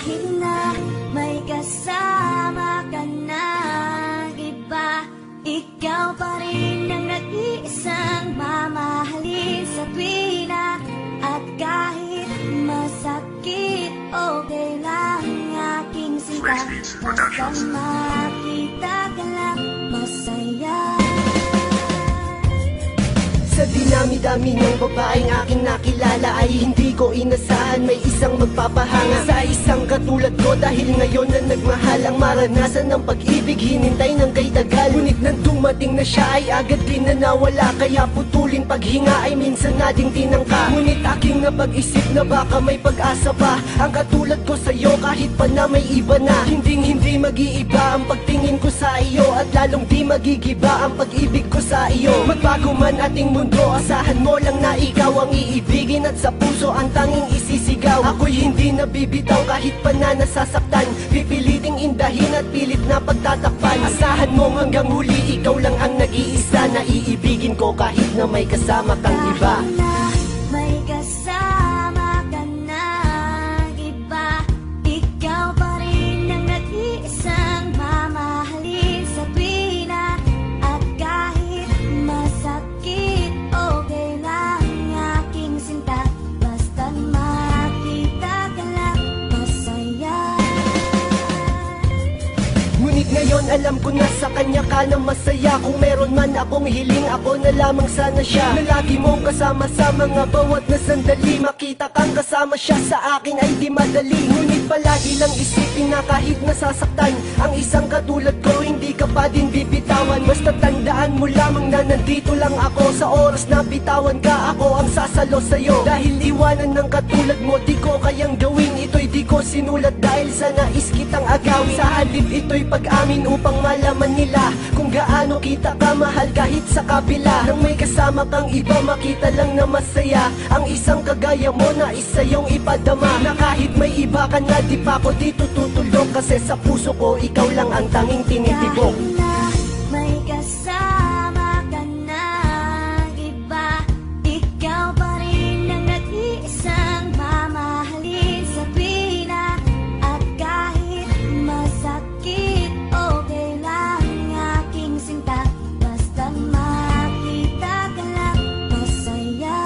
kahit na may kasama ka na iba, ikaw pa rin ang nag-iisang mamahalin sa tuwina. At kahit masakit, okay lang aking sinta, basta makita ka lang masaya. Sa dinami-dami ng babaeng aking nakilala ay hindi ko inasahan may isang magpapahanga sa isang katulad ko. Dahil ngayon na nagmahal ang maranasan ng pag-ibig, hinintay ng kay tagal. Ngunit nang dumating na siya ay agad din na nawala, kaya putulin paghinga ay minsan na ding tinangka. Ngunit aking napag-isip na baka may pag-asa pa ang katulad ko sa'yo, kahit pa na may iba na. Hinding-hindi mag-iiba ang pagtingin ko sa iyo, at lalong di magigiba ang pag-ibig ko sa iyo. Magbago man ating mundo, asahan mo lang na ikaw ang iibigin, at sa puso ang tanging isisigaw. Ako'y hindi nabibitaw kahit pa na nasasaktan, pipiliting indahin at pilit na pagtatakpan. Asahan mo hanggang huli, ikaw lang ang nag-iisa na iibigin ko kahit na may kasama kang iba. Kahit na may kasama ka na iba, ikaw pa rin ang nag-iisang mamahalin sa tuwina. At kahit masakit, okay lang aking sinta, basta makita ka lang masaya. Ngunit ngayon alam ko na sa kanya ka na masaya. Kung meron man akong hiling, ako na lamang sana siya, na lagi mong kasama sa mga bawat na sandali. Makita kang kasama siya sa akin ay di madali. Ngunit palagi lang isipin na kahit nasasaktan ang isang katulad ko, hindi ka pa din bibitawan. Basta tandaan mo lamang na nandito lang ako sa oras na bitawan ka, ako ang sasalo sa'yo. Dahil iwanan ng katulad mo di ko kayang gawin, ito'y di ko sinulat dahil sa nais kitang agawin. Sa halip ito'y pag-amin upang malaman nila kung gaano kita kamahal kahit sa kabila nang may kasama kang iba. Makita lang na masaya ang isang kagaya mo na isa yung ipadama, na kahit may iba ka na di pa ako dito tutulog, kasi sa puso ko ikaw lang ang tanging tinitibok. Kahit na may kasama ka na iba, ikaw pa rin ang nag-iisang mamahalin sa tuwina. At kahit masakit, okay lang aking sinta, basta makita ka lang masaya.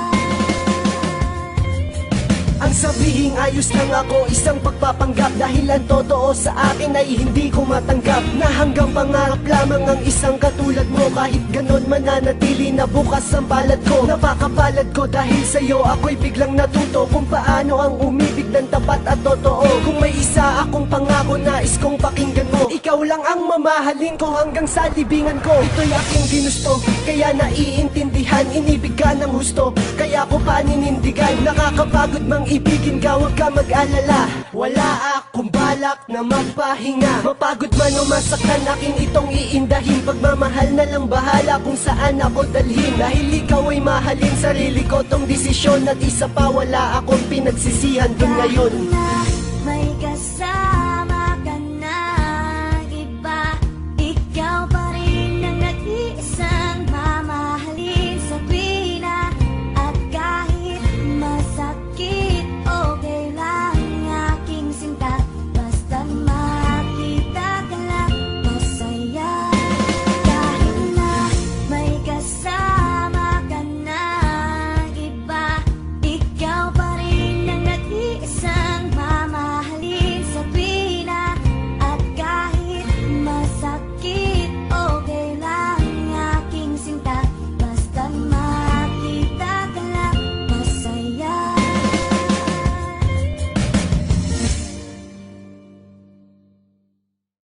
Ang sabihing ayos lang ako, isang pagpapanggap, dahil ang totoo sa akin ay hindi ko matanggap, na hanggang pangarap lamang ang isang katulad mo. Kahit ganon mananatili na bukas ang palad ko. Napakapalad ko dahil sa'yo ako'y biglang natuto kung paano ang umibig ng tapat at totoo. Kung may isa akong pangako, nais kong pakinggan mo, ikaw lang ang mamahalin ko hanggang sa libingan ko. Ito'y aking ginusto, kaya naiintindihan, inibig ka ng husto, kaya ko paninindigan. Nakakapagod mang ibigin ka, huwag ka mag-alala, wala akong balak na magpahinga. Mapagod man o masaktan, aking itong iindahin. Pagmamahal na lang bahala kung saan ako dalhin, dahil ikaw ay mahalin. Sarili ko tong desisyon, at isa pa wala akong pinagsisihan dun ngayon. Kahit na